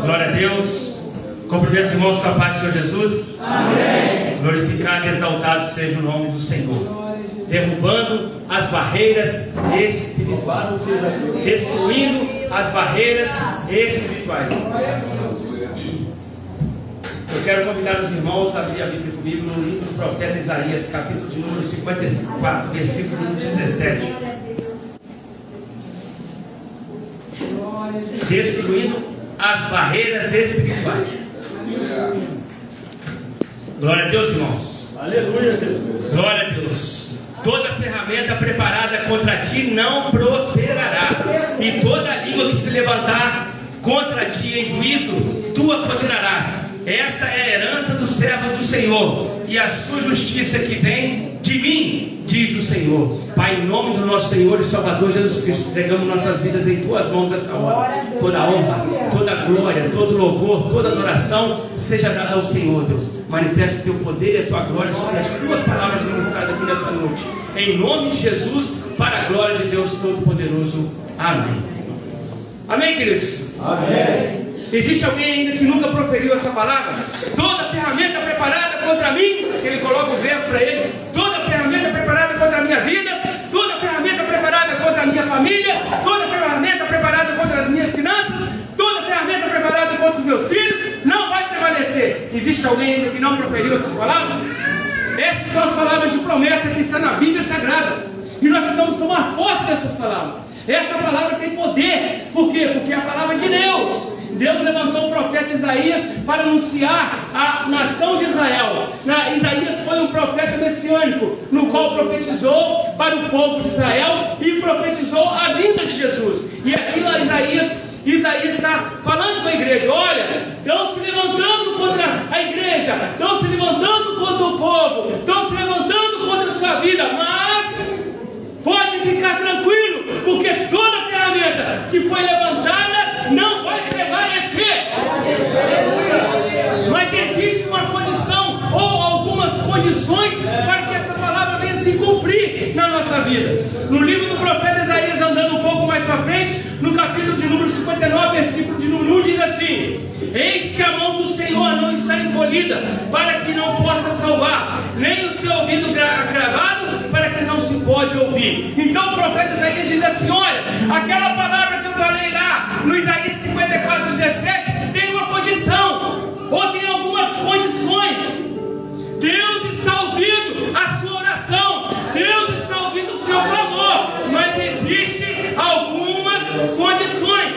Glória a Deus. Cumprimento os irmãos com a paz do Senhor Jesus. Amém. Glorificado e exaltado seja o nome do Senhor. Derrubando as barreiras espirituais, destruindo as barreiras espirituais. Eu quero convidar os irmãos a abrir a Bíblia comigo no livro do profeta Isaías, capítulo de número 54, versículo número 17. Destruindo as barreiras espirituais. Glória a Deus, irmãos. Aleluia, Deus. Glória a Deus. Toda ferramenta preparada contra ti não prosperará, e toda língua que se levantar contra ti em juízo, tu a condenarás. Essa é a herança dos servos do Senhor, e a sua justiça que vem de mim, diz o Senhor. Pai, em nome do nosso Senhor e Salvador Jesus Cristo, entregamos nossas vidas em tuas mãos nessa hora. Toda honra, toda glória, todo louvor, toda adoração seja dada ao Senhor, Deus. Manifesta o teu poder e a tua glória sobre as tuas palavras ministradas aqui nessa noite. Em nome de Jesus, para a glória de Deus Todo-Poderoso. Amém. Amém, queridos? Amém. Existe alguém ainda que nunca proferiu essa palavra? Toda ferramenta preparada contra mim, ele coloca o verbo para ele. Toda ferramenta preparada contra a minha vida, toda ferramenta preparada contra a minha família, toda ferramenta preparada contra as minhas finanças, toda ferramenta preparada contra os meus filhos, não vai prevalecer. Existe alguém ainda que não proferiu essas palavras? Essas são as palavras de promessa que está na Bíblia Sagrada, e nós precisamos tomar posse dessas palavras. Essa palavra tem poder. Por quê? Porque é a palavra de Deus. Deus levantou o profeta Isaías para anunciar a nação de Israel. Isaías foi um profeta messiânico, no qual profetizou para o povo de Israel e profetizou a vinda de Jesus. E aqui Isaías está falando com a igreja: olha, estão se levantando contra a igreja, estão se levantando contra o povo, estão se levantando contra a sua vida, mas pode ficar tranquilo, porque toda ferramenta que foi levantada não vai prevalecer. Mas existe uma condição, ou algumas condições, para que essa palavra venha se cumprir na nossa vida. No livro do profeta Isaías, andando um pouco mais para frente, no capítulo de número 59, versículo de número 1, diz assim: eis que a mão do Senhor não está encolhida, para que não possa salvar, nem o seu ouvido cravado, para que não se pode ouvir. Então o profeta Isaías diz assim: olha, aquela palavra que eu falei lá no Isaías 54, 17, tem uma condição, ou tem algumas condições. Deus está ouvindo a sua oração, Deus está ouvindo o seu clamor, mas existem algumas condições.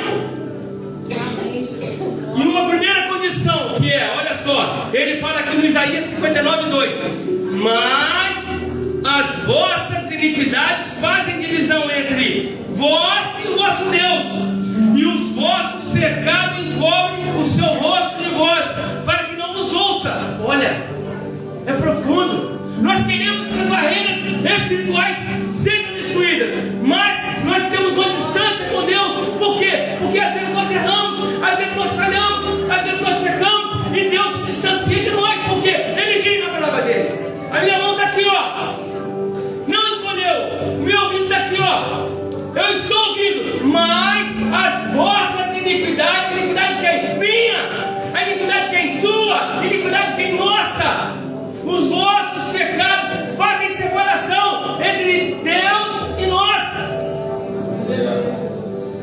E uma primeira condição, que é, olha só, ele fala aqui no Isaías 59, 2: mas as vossas iniquidades fazem divisão entre vós e o vosso Deus, e os vossos pecados encobrem o seu rosto de vós, para que não vos ouça. Olha, é profundo. Nós queremos que as barreiras espirituais sejam destruídas, mas nós temos uma distância com Deus. Por quê? Porque às vezes nós erramos, às vezes nós falhamos, às vezes nós pecamos, e Deus se distancia de nós. Por quê? Ele diz na palavra dele: a minha mão está aqui, ó, não encolheu, o meu ouvido está aqui, ó, eu estou ouvindo, mas as vossas iniquidades, iniquidade de quem? Minha. A iniquidade de quem? Sua. A iniquidade de quem? Nossa. Os vossos pecados fazem separação entre Deus e nós.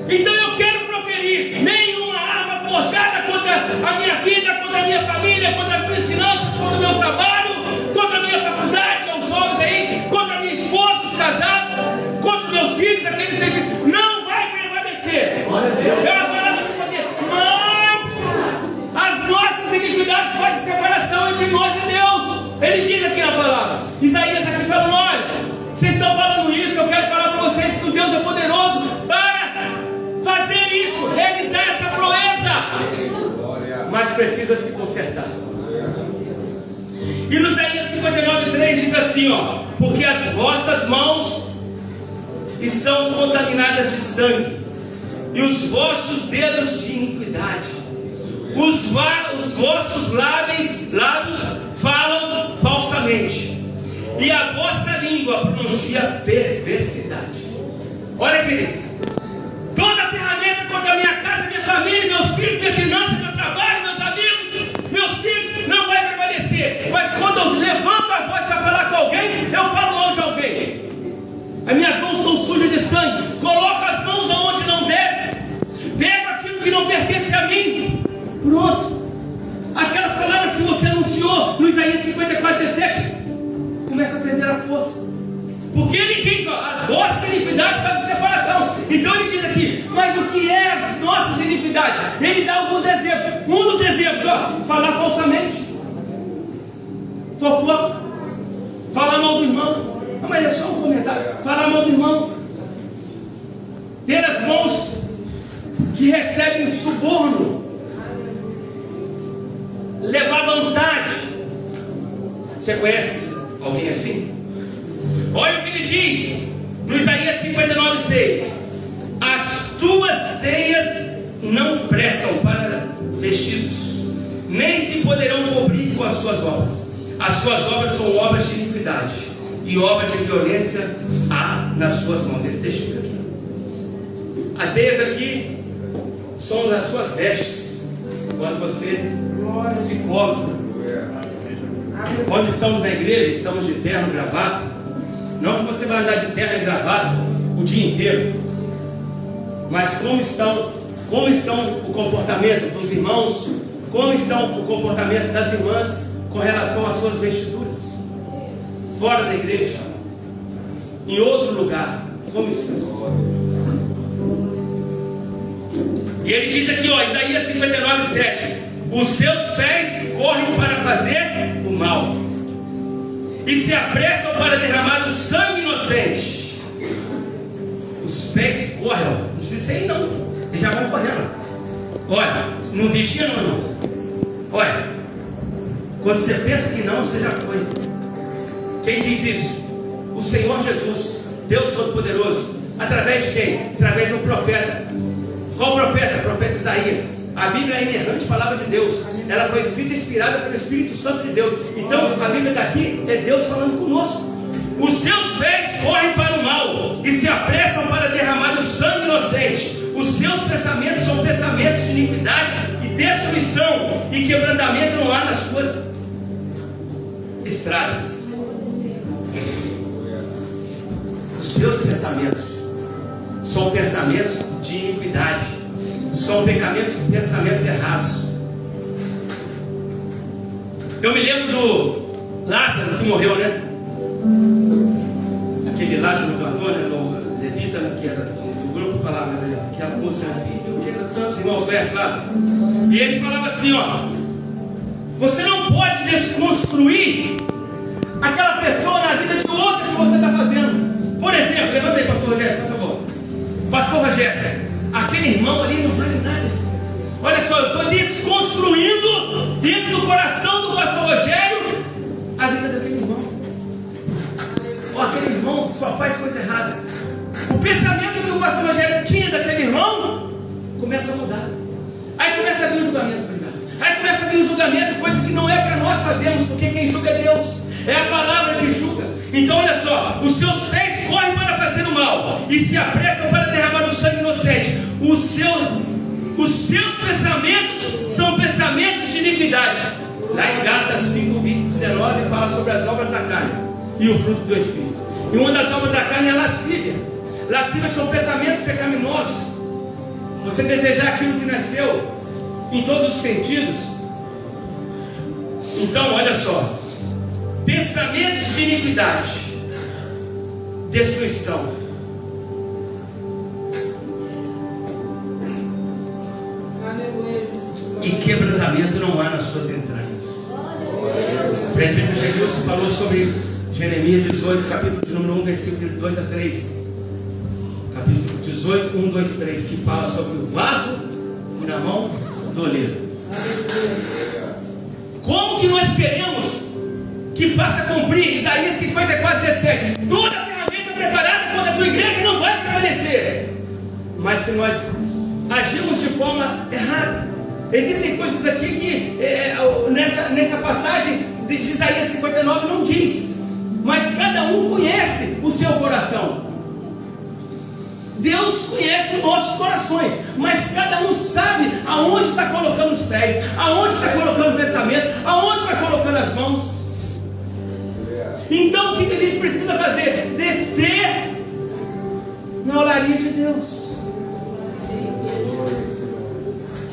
Então eu quero proferir: nenhuma arma forjada contra a minha vida, contra a minha família, contra as minhas finanças, contra o meu trabalho, contra a minha faculdade, aos jovens aí, contra a minha esposa, os casados, contra meus filhos, aqueles que não vai prevalecer. É uma palavra de poder. Mas as nossas iniquidades fazem separação entre nós e Deus. Ele diz aqui na palavra, Isaías aqui falando: olha, vocês estão falando isso, eu quero falar para vocês que o Deus é poderoso para fazer isso, realizar essa proeza, mas precisa se consertar. E no Isaías 59:3 diz assim, ó: porque as vossas mãos estão contaminadas de sangue, e os vossos dedos de iniquidade, os vossos lábios falam falsamente, e a vossa língua pronuncia perversidade. Olha, querido, toda minha finança, meu trabalho, meus amigos, meus filhos, não vai prevalecer. Mas quando eu levanto a voz para falar com alguém, eu falo mal de alguém. As minhas mãos são sujas de sangue. Coloco as mãos aonde não deve. Pego aquilo que não pertence a mim. Pronto. Aquelas palavras que você anunciou no Isaías 54:17 começa a perder a força. Porque ele diz, ó, as vossas iniquidades fazem separação. Então ele diz aqui, mas o que é as nossas iniquidades? Ele dá alguns exemplos. Um dos exemplos, ó, falar falsamente, fofoca, falar mal do irmão. Não, mas é só um comentário. Falar mal do irmão, ter as mãos que recebem suborno, levar vantagem. Você conhece alguém assim? Olha o que ele diz no Isaías 59:6: as tuas teias não prestam para vestidos, nem se poderão cobrir com as suas obras. As suas obras são obras de iniquidade, e obra de violência há nas suas mãos. Ele testifica aqui. As teias aqui são nas suas vestes, quando você se cobre. Quando estamos na igreja, estamos de terno, gravata. Não que você vai andar de terno e gravata o dia inteiro, mas como estão o comportamento dos irmãos, como estão o comportamento das irmãs com relação às suas vestiduras, fora da igreja, em outro lugar, como estão? E ele diz aqui, ó, Isaías 59:7: os seus pés correm para fazer o mal, e se apressam para derramar o sangue inocente. Os pés correm, não precisa ir não, eles já vão correndo. Olha, não vigia não. Olha, quando você pensa que não, você já foi. Quem diz isso? O Senhor Jesus, Deus Todo-Poderoso. Através de quem? Através do profeta. Qual profeta? O profeta Isaías. A Bíblia é a inerrante palavra de Deus. Ela foi escrita e inspirada pelo Espírito Santo de Deus. Então a Bíblia está aqui, é Deus falando conosco. Os seus pés correm para o mal, e se apressam para derramar o sangue inocente. Os seus pensamentos são pensamentos de iniquidade e destruição, e quebrantamento não há nas suas estradas. Os seus pensamentos são pensamentos de iniquidade, são pensamentos errados. Eu me lembro do Lázaro que morreu, né? Aquele Lázaro do Antônio, o Levita, que era do grupo, falava, né? Que era moça, que era tantos irmãos conhecem Lázaro. E ele falava assim, ó: você não pode desconstruir aquela pessoa na vida de outra que você está fazendo. Por exemplo, levanta aí, pastor Rogério, por favor. Pastor Rogério, aquele irmão ali não vale nada. Olha só, eu estou desconstruindo dentro do coração do pastor Rogério a vida daquele irmão. Ó, aquele irmão só faz coisa errada. O pensamento que o pastor Rogério tinha daquele irmão começa a mudar. Aí começa a vir o julgamento, obrigado. Aí começa a vir o julgamento, coisa que não é para nós fazermos, porque quem julga é Deus. É a palavra que julga. Então olha só, os seus pés correm para fazer o mal, e se apressam para derramar o sangue inocente. Os seus pensamentos são pensamentos de iniquidade. Lá em Gálatas 5:19 fala sobre as obras da carne e o fruto do Espírito. E uma das obras da carne é a lascívia. Lascívia são pensamentos pecaminosos. Você desejar aquilo que não é seu, em todos os sentidos. Então olha só, pensamentos de iniquidade, destruição, e quebrantamento não há nas suas entranhas. O presbítero Jesus falou sobre Jeremias 18, capítulo de número 1, versículo 2 a 3. Capítulo 18, 1, 2, 3, que fala sobre o vaso na mão do oleiro. Como que nós queremos que faça cumprir Isaías 54:17? Toda ferramenta preparada contra a tua igreja não vai prevalecer. Mas se nós agimos de forma errada, existem coisas aqui que nessa passagem de Isaías 59 não diz, mas cada um conhece o seu coração. Deus conhece os nossos corações, mas cada um sabe aonde está colocando os pés, aonde está colocando o pensamento, aonde está colocando as mãos. Então o que a gente precisa fazer? Descer na olaria de Deus.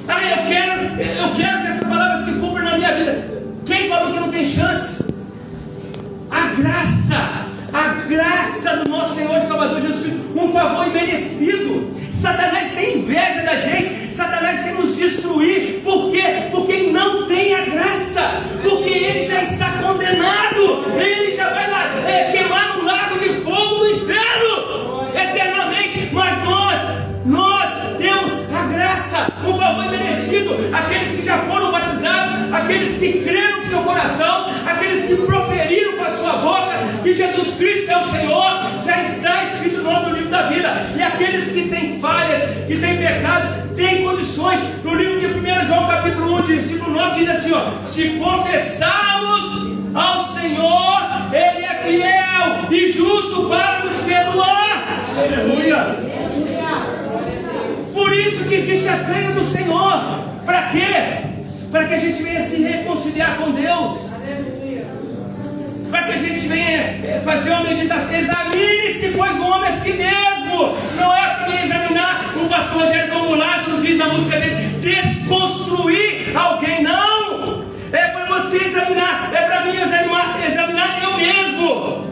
Eu quero que essa palavra se cumpra na minha vida. Quem falou que não tem chance? A graça do nosso Senhor e Salvador Jesus Cristo, um favor imerecido. Satanás tem inveja da gente, Satanás quer nos destruir. Por quê? Porque não tem a graça, porque ele já está condenado, ele já vai lá queimar no lago de fogo do inferno eternamente. Mas nós temos a graça, um favor imerecido. Aqueles que já foram batizados, aqueles que creram no seu coração, aqueles que proferiram com a sua boca que Jesus Cristo é o Senhor, já está escrito no nome do livro da vida. E aqueles que têm falhas, que têm pecados, têm condições. No livro de 1 João capítulo 1, versículo 9, diz assim: se confessarmos ao Senhor, Ele é fiel e justo para nos perdoar. Aleluia. Por isso que existe a ceia do Senhor. Para quê? Para que a gente venha se reconciliar com Deus. Para que a gente venha fazer uma meditação. Examine-se, pois o homem é si mesmo. Não é para me examinar. O pastor Jerônimo Lázaro diz na música dele: desconstruir alguém. Não. É para você examinar. É para mim examinar eu mesmo.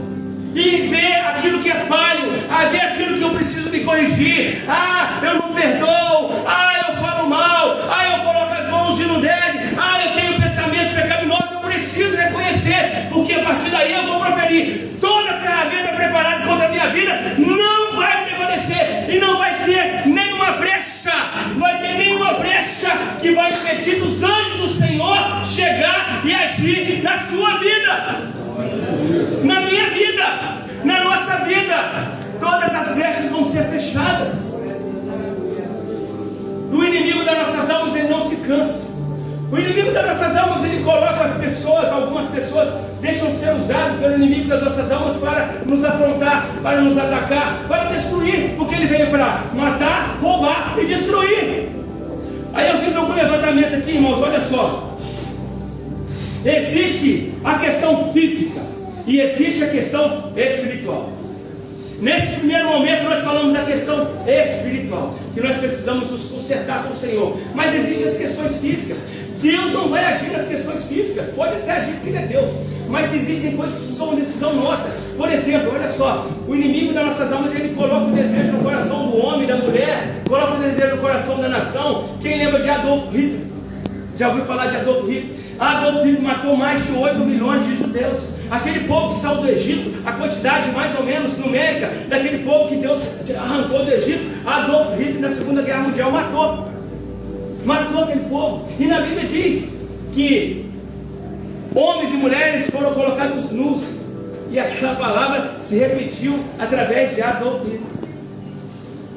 E ver aquilo que é falho, ver aquilo que eu preciso me corrigir. Eu não perdoo, eu falo mal, eu coloco as mãos e não deve, eu tenho pensamentos pecaminosos. Eu preciso reconhecer, porque a partir daí eu vou proferir. Toda ferramenta preparada contra a minha vida não vai prevalecer, e não vai ter nenhuma brecha, que vai impedir dos anjos do Senhor chegar e agir na sua vida, na minha vida, na nossa vida. Todas as brechas vão ser fechadas. O inimigo das nossas almas, ele não se cansa. O inimigo das nossas almas, ele coloca as pessoas, algumas pessoas deixam ser usados pelo inimigo das nossas almas para nos afrontar, para nos atacar, para destruir, porque ele veio para matar, roubar e destruir. Aí eu fiz algum levantamento aqui, irmãos, olha só. Existe a questão física e existe a questão espiritual. Nesse primeiro momento nós falamos da questão espiritual, que nós precisamos nos consertar com o Senhor. Mas existem as questões físicas. Deus não vai agir nas questões físicas. Pode até agir porque Ele é Deus, mas existem coisas que são decisão nossa. Por exemplo, olha só, o inimigo das nossas almas, ele coloca o desejo no coração do homem, da mulher, coloca o desejo no coração da nação. Quem lembra de Adolf Hitler? Já ouviu falar de Adolf Hitler? Adolf Hitler matou mais de 8 milhões de judeus. Aquele povo que saiu do Egito, a quantidade mais ou menos numérica daquele povo que Deus arrancou do Egito, Adolf Hitler na Segunda Guerra Mundial matou aquele povo. E na Bíblia diz que homens e mulheres foram colocados nus, e aquela palavra se repetiu através de Adolf Hitler.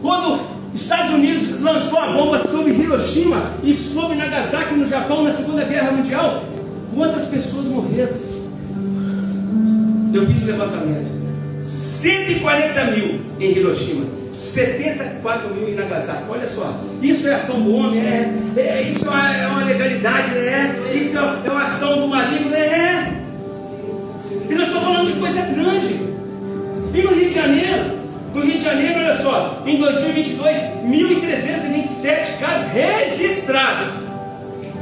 Quando Estados Unidos lançou a bomba sobre Hiroshima e sobre Nagasaki no Japão na Segunda Guerra Mundial, quantas pessoas morreram? Eu fiz o levantamento: 140 mil em Hiroshima, 74 mil em Nagasaki. Olha só, isso é ação do homem? Isso é uma legalidade? Isso é uma ação do maligno? E nós estamos falando de coisa grande. E no Rio de Janeiro, olha só, em 2022, 1.327 casos registrados,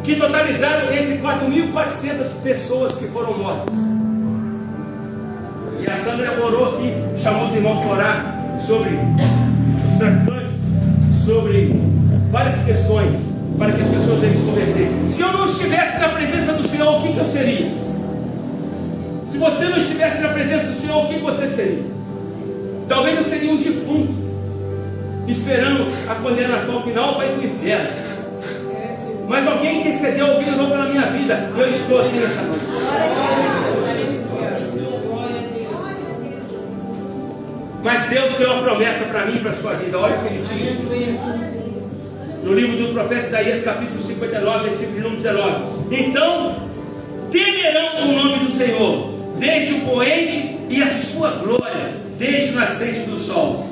que totalizaram entre 4.400 pessoas que foram mortas. E a Sandra orou aqui, chamou os irmãos para orar sobre os traficantes, sobre várias questões, para que as pessoas venham se converter. Se eu não estivesse na presença do Senhor, o que eu seria? Se você não estivesse na presença do Senhor, o que você seria? Talvez eu seria um defunto, esperando a condenação final para ir para o inferno. Mas alguém intercedeu, ouvindo não pela minha vida. Eu estou aqui nessa noite. Mas Deus tem uma promessa para mim e para a sua vida. Olha o que Ele diz no livro do profeta Isaías, capítulo 59, versículo número 19: então temerão o nome do Senhor, desde o poente e a sua glória, desde o nascente do sol.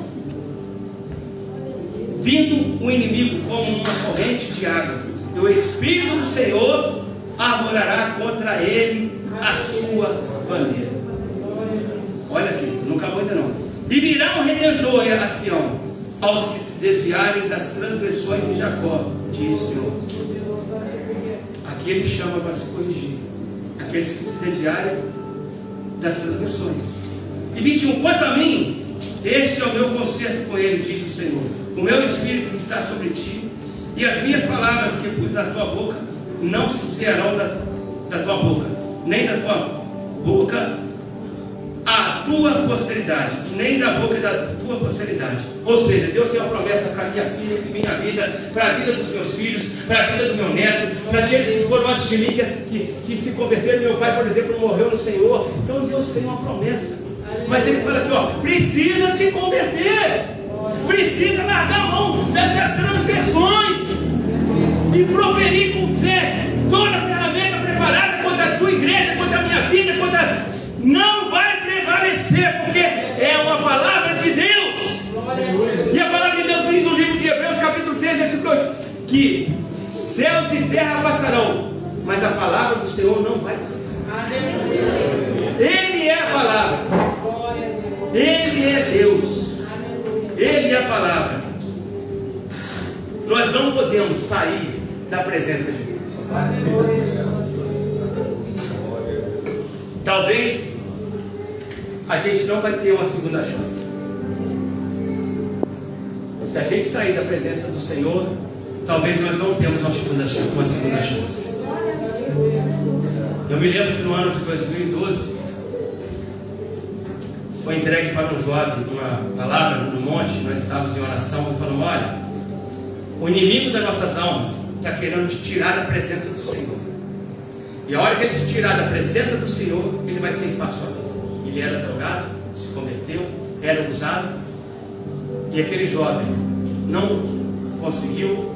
vindo o inimigo como uma corrente de águas, e o Espírito do Senhor arvorará contra ele a sua bandeira. Olha aqui, não acabou ainda não. E virá um Redentor a Sião, aos que se desviarem das transgressões de Jacó, diz o Senhor. Aqui ele chama para se corrigir aqueles que se desviarem das transgressões. E 21, quanto a mim, este é o meu concerto com ele, diz o Senhor. O meu Espírito que está sobre ti, e as minhas palavras que pus na tua boca, não se desviarão da tua boca, nem da tua boca a tua posteridade, nem da boca da tua posteridade. Ou seja, Deus tem uma promessa para a minha vida, para a vida dos meus filhos, para a vida do meu neto, para aqueles que foram antes de mim, que se converteram. Meu pai, por exemplo, morreu no Senhor. Então Deus tem uma promessa. Mas ele fala aqui, ó, precisa se converter, precisa largar a mão das transgressões e proferir com fé toda a ferramenta preparada contra a tua igreja, contra a minha vida, não vai prevalecer, porque é uma palavra de Deus. E a palavra de Deus diz no livro de Hebreus, capítulo 13, versículo 8, que céus e terra passarão, mas a palavra do Senhor não vai passar. Ele é a palavra, Ele é Deus, Ele é a palavra. Nós não podemos sair da presença de Deus. Talvez a gente não vai ter uma segunda chance. Se a gente sair da presença do Senhor, talvez nós não tenhamos uma segunda chance. Eu me lembro que no ano de 2012 foi entregue para um jovem uma palavra no monte. Nós estávamos em oração e falamos: olha, o inimigo das nossas almas está querendo te tirar da presença do Senhor. E a hora que ele te tirar da presença do Senhor, ele vai ceifar sua vida. Ele era drogado, se converteu, era usado, e aquele jovem não conseguiu,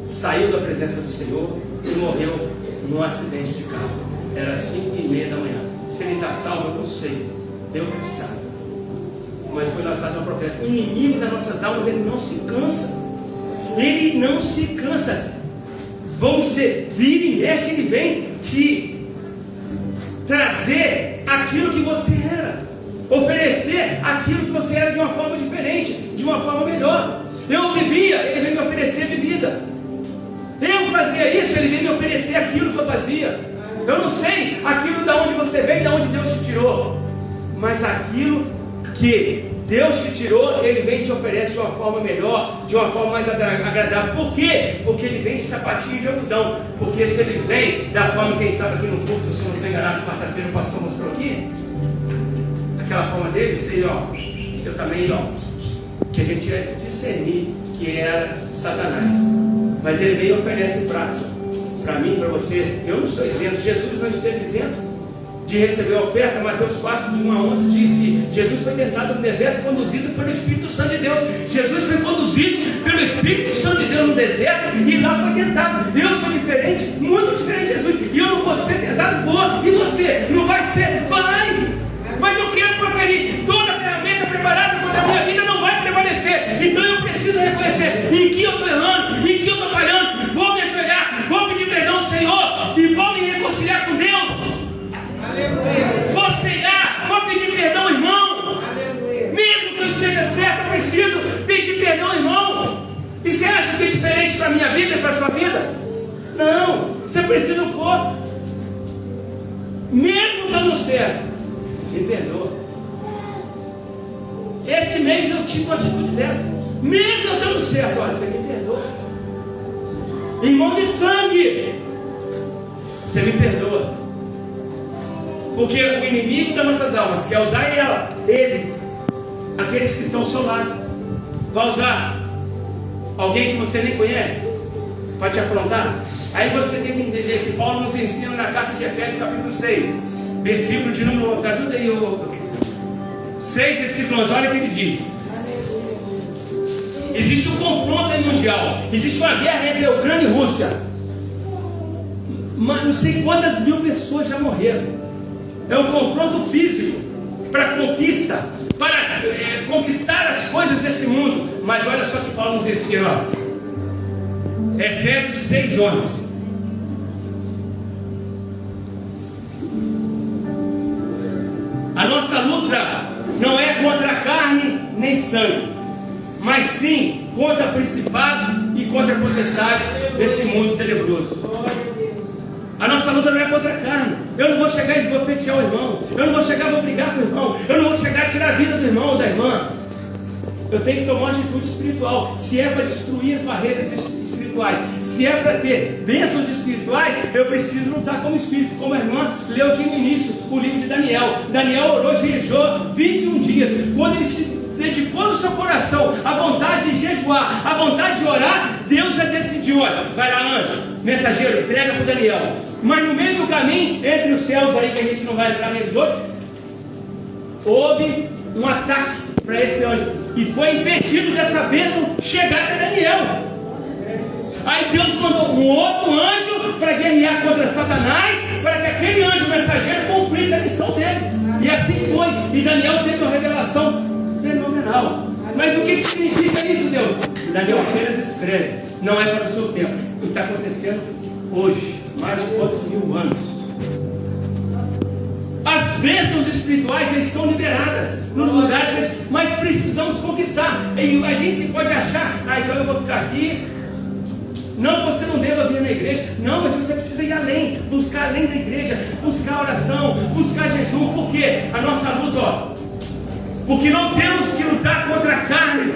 saiu da presença do Senhor e morreu num acidente de carro. Era 5h30 da manhã. Se ele está salvo, eu não sei, Deus que sabe. Mas foi lançado uma profeta. O inimigo das nossas almas, ele não se cansa. Ele não se cansa. Vamos ser, vira e mexe, ele vem te trazer aquilo que você era, oferecer aquilo que você era de uma forma diferente, de uma forma melhor. Eu bebia, ele veio me oferecer bebida. Eu fazia isso, ele veio me oferecer aquilo que eu fazia. Eu não sei aquilo da onde você veio, da onde Deus te tirou, mas aquilo que Deus te tirou, Ele vem e te oferece de uma forma melhor, de uma forma mais agradável. Por quê? Porque Ele vem de sapatinho de algodão. Porque se Ele vem da forma que estava aqui no culto, se não estou enganado, quarta-feira o pastor mostrou aqui, aquela forma dele, seria, ó, eu também, ó, que a gente ia discernir que era Satanás. Mas Ele vem e oferece pratos para mim, para você. Eu não estou isento, Jesus não esteve isento de receber a oferta. Mateus 4, de 1 a 11 diz que Jesus foi tentado no deserto, conduzido pelo Espírito Santo de Deus. Jesus foi conduzido pelo Espírito Santo de Deus no deserto e lá foi tentado. Eu sou diferente, muito diferente de Jesus, e eu não vou ser tentado, vou, e você não vai ser, vai. Mas eu quero proferir toda a ferramenta preparada contra a minha vida não vai prevalecer. Então eu preciso reconhecer em que eu estou errando, em que eu estou falhando. Vou me ajoelhar, vou pedir perdão ao Senhor e vou me reconciliar com Deus. Vou ceiar, vou pedir perdão, irmão. Mesmo que eu esteja certo, eu preciso pedir perdão, irmão. E você acha que é diferente para a minha vida e para a sua vida? Não, você precisa pôr. Mesmo dando certo, me perdoa. Esse mês eu tive uma atitude dessa. Mesmo eu dando certo, olha, você me perdoa. Irmão de sangue, você me perdoa. Porque o inimigo das nossas almas quer usar ele, aqueles que estão ao seu lado, vai usar alguém que você nem conhece para te afrontar. Aí você tem que entender que Paulo nos ensina na carta de Efésios capítulo 6, versículo de número 11. Ajuda aí, 6, versículo 11, olha o que ele diz. Existe um confronto aí mundial, existe uma guerra entre a Ucrânia e a Rússia. Mas não sei quantas mil pessoas já morreram. É um confronto físico para conquista, para conquistar as coisas desse mundo. Mas olha só que Paulo nos ensina, ó. Efésios 6:11. A nossa luta não é contra a carne nem sangue, mas sim contra principados e contra potestades desse mundo tenebroso. A nossa luta não é contra a carne. Eu não vou chegar a esbofetear o irmão. Eu não vou chegar a vou brigar com o irmão. Eu não vou chegar a tirar a vida do irmão ou da irmã. Eu tenho que tomar uma atitude espiritual. Se é para destruir as barreiras espirituais, se é para ter bênçãos espirituais, eu preciso lutar como espírito. Como a irmã leu aqui no início o livro de Daniel. Daniel orou, jejuou 21 dias. Quando ele se dedicou no seu coração a vontade de jejuar, a vontade de orar, Deus já decidiu: olha, vai lá, anjo, mensageiro, entrega para o Daniel. Mas no meio do caminho, entre os céus aí, que a gente não vai entrar neles hoje, houve um ataque para esse anjo, e foi impedido dessa bênção chegar até Daniel. Aí Deus mandou um outro anjo para guerrear contra Satanás, para que aquele anjo mensageiro cumprisse a missão dele. E assim foi. E Daniel teve uma revelação fenomenal. Mas o que significa isso, Deus? Daniel apenas escreve. Não é para o seu tempo. O que está acontecendo hoje, mais de quantos mil anos? As bênçãos espirituais já estão liberadas nos lugares, mas precisamos conquistar. E a gente pode achar: então eu vou ficar aqui. Não, você não deva vir na igreja. Não, mas você precisa ir além, buscar além da igreja, buscar oração, buscar jejum. Por quê? A nossa luta, ó, porque não temos que lutar contra a carne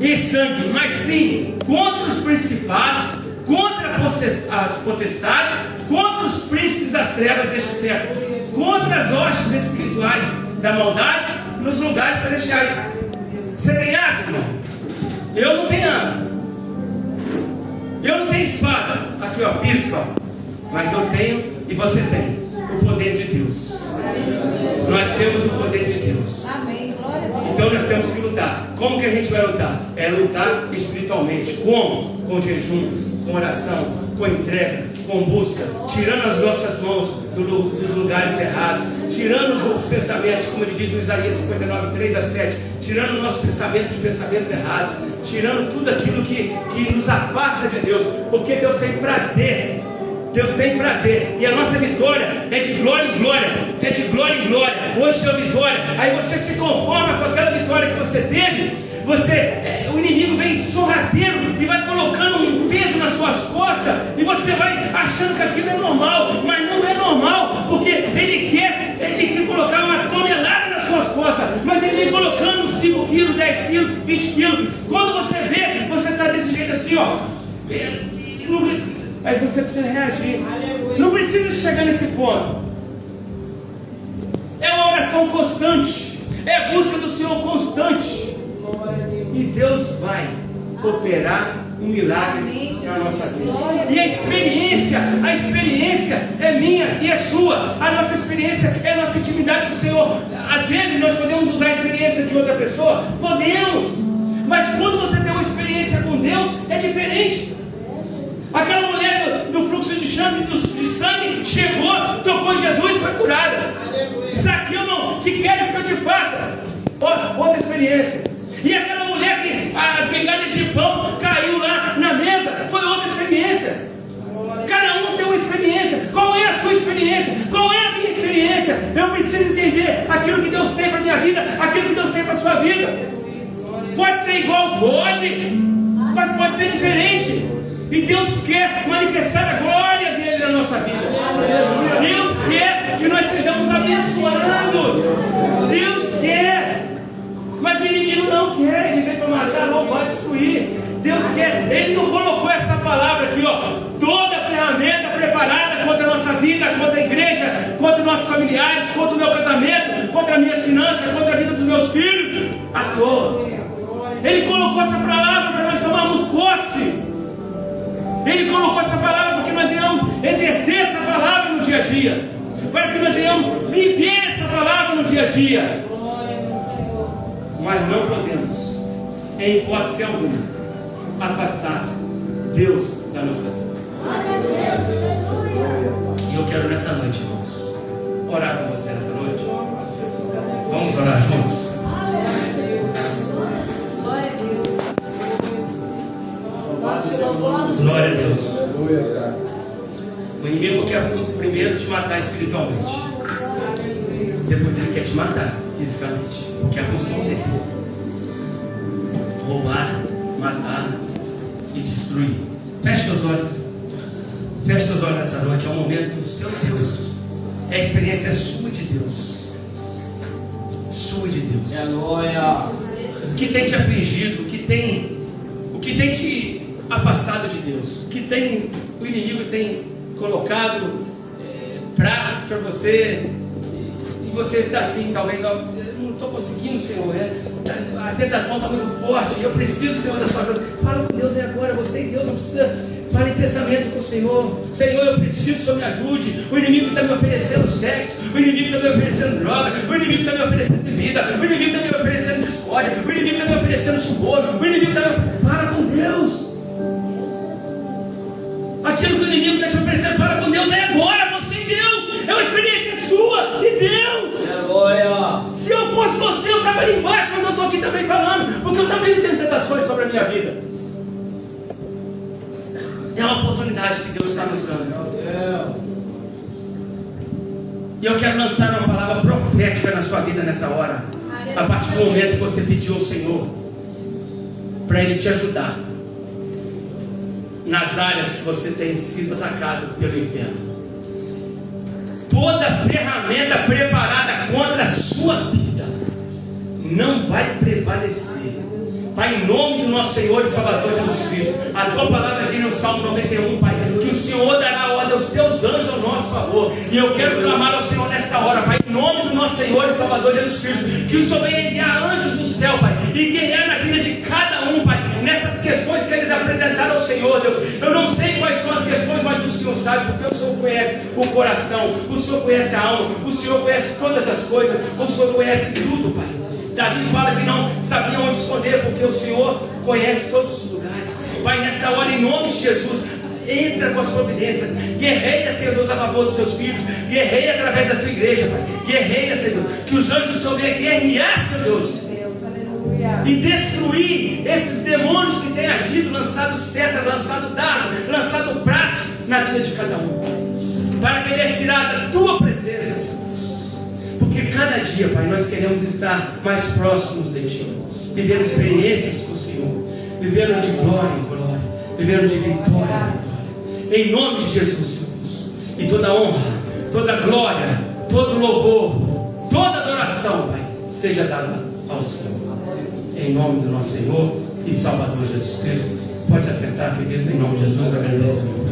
e sangue, mas sim contra os principados, contra as potestades, contra os príncipes das trevas deste século, contra as hostes espirituais da maldade nos lugares celestiais. Você tem asa, irmão? Eu não tenho asa. Eu não tenho espada, aqui ó, pisca, mas eu tenho e você tem o poder de Deus. Nós temos o poder de Deus. Então nós temos que lutar. Como que a gente vai lutar? É lutar espiritualmente. Como? Com jejum, com oração, com entrega, com busca, tirando as nossas mãos dos lugares errados, tirando os pensamentos, como ele diz em Isaías 59, 3-7, tirando os nossos pensamentos de pensamentos errados, tirando tudo aquilo que nos afasta de Deus, porque Deus tem prazer. Deus tem prazer, e a nossa vitória é de glória em glória, é de glória em glória. Hoje tem a vitória, aí você se conforma com aquela vitória que você teve. O inimigo vem sorrateiro e vai colocando um peso nas suas costas, e você vai achando que aquilo é normal, mas não é normal, porque ele quer colocar uma tonelada nas suas costas, mas ele vem colocando 5 quilos, 10 quilos, 20 quilos. Quando você vê, você está desse jeito assim, ó. Aí você precisa reagir. Não precisa chegar nesse ponto. É uma oração constante, é a busca do Senhor constante, e Deus vai operar um milagre na nossa vida. E a experiência é minha e é sua. A nossa experiência é a nossa intimidade com o Senhor. Às vezes nós podemos usar a experiência de outra pessoa, podemos, mas quando você tem uma experiência com Deus, é diferente. Aquela mulher do fluxo de sangue chegou, tocou em Jesus e foi curada. Zaqueu, não, que queres que eu te faça? Outra experiência. E aquela mulher que as migalhas de pão caiu lá na mesa, foi outra experiência. Cada um tem uma experiência. Qual é a sua experiência? Qual é a minha experiência? Eu preciso entender aquilo que Deus tem para a minha vida, aquilo que Deus tem para a sua vida. Pode ser igual, pode, mas pode ser diferente. E Deus quer manifestar a glória dele na nossa vida. Deus quer que nós sejamos abençoados. Deus quer. Mas o inimigo não quer. Ele vem para matar, roubar, destruir. Deus quer. Ele não colocou essa palavra aqui, ó. Toda ferramenta preparada contra a nossa vida, contra a igreja, contra os nossos familiares, contra o meu casamento, contra as minhas finanças, contra a vida dos meus filhos, à toa. Ele colocou essa palavra para nós tomarmos posse. Ele colocou essa palavra para que nós venhamos exercer essa palavra no dia a dia, para que nós venhamos viver essa palavra no dia a dia. Mas não podemos, em hipótese alguma, afastar Deus da nossa vida. E eu quero nessa noite, irmãos, orar com você nessa noite. Vamos orar juntos? Glória a Deus. O inimigo quer primeiro te matar espiritualmente. Depois ele quer te matar fisicamente. Porque é a função dele: roubar, matar e destruir. Feche seus olhos. Feche seus olhos nessa noite. É um momento do seu Deus. É a experiência sua de Deus. Sua de Deus. O que tem te afligido, o que tem te afastado de Deus, o inimigo tem colocado pratos para você, e você está assim, talvez, eu não estou conseguindo, Senhor, a tentação está muito forte, eu preciso, Senhor, da sua ajuda. Fala com Deus agora, você e Deus não precisa. Fale em pensamento com o Senhor. Senhor, eu preciso, Senhor, me ajude. O inimigo está me oferecendo sexo, o inimigo está me oferecendo droga, o inimigo está me oferecendo bebida, o inimigo está me oferecendo discórdia, o inimigo está me oferecendo suborno, o inimigo está me... Fala com Deus. Aquilo que o inimigo está te oferecendo, fala com Deus, é agora, você e Deus. É uma experiência sua e Deus. Se eu fosse você, eu estava ali embaixo, mas eu estou aqui também falando, porque eu também tenho tentações sobre a minha vida. É uma oportunidade que Deus está nos dando. E eu quero lançar uma palavra profética na sua vida nessa hora. A partir do momento que você pediu ao Senhor para Ele te ajudar nas áreas que você tem sido atacado pelo inferno. Toda ferramenta preparada contra a sua vida não vai prevalecer. Pai, em nome do nosso Senhor e Salvador Jesus Cristo, a tua palavra diz no Salmo 91, Pai, que o Senhor dará ordem aos teus anjos ao nosso favor. E eu quero clamar ao Senhor nesta hora, Pai, em nome do nosso Senhor e Salvador Jesus Cristo, que o Senhor venha enviar anjos do céu, Pai, e guerrear na vida de cada um, Pai, nessas questões que eles apresentaram ao Senhor, Deus. Eu não sei quais são as questões, mas o Senhor sabe, porque o Senhor conhece o coração, o Senhor conhece a alma, o Senhor conhece todas as coisas, o Senhor conhece tudo, Pai. Davi fala que não sabia onde esconder, porque o Senhor conhece todos os lugares. Pai, nessa hora, em nome de Jesus, entra com as providências, guerreia, Senhor Deus, a favor dos seus filhos, guerreia através da tua igreja, Pai, guerreia, Senhor, que os anjos do Senhor venham guerrear, Senhor Deus, e destruir esses demônios que têm agido, lançado seta, lançado dardo, lançado pratos na vida de cada um, para que ele é tirado da tua presença, Senhor. Porque cada dia, Pai, nós queremos estar mais próximos de Ti, vivendo experiências com o Senhor, vivendo de glória em glória, vivendo de vitória em vitória, em nome de Jesus, Deus. E toda honra, toda glória, todo louvor, toda adoração, Pai, seja dada ao Senhor, em nome do nosso Senhor e Salvador Jesus Cristo. Pode assentar, querido, em nome de Jesus, agradeço.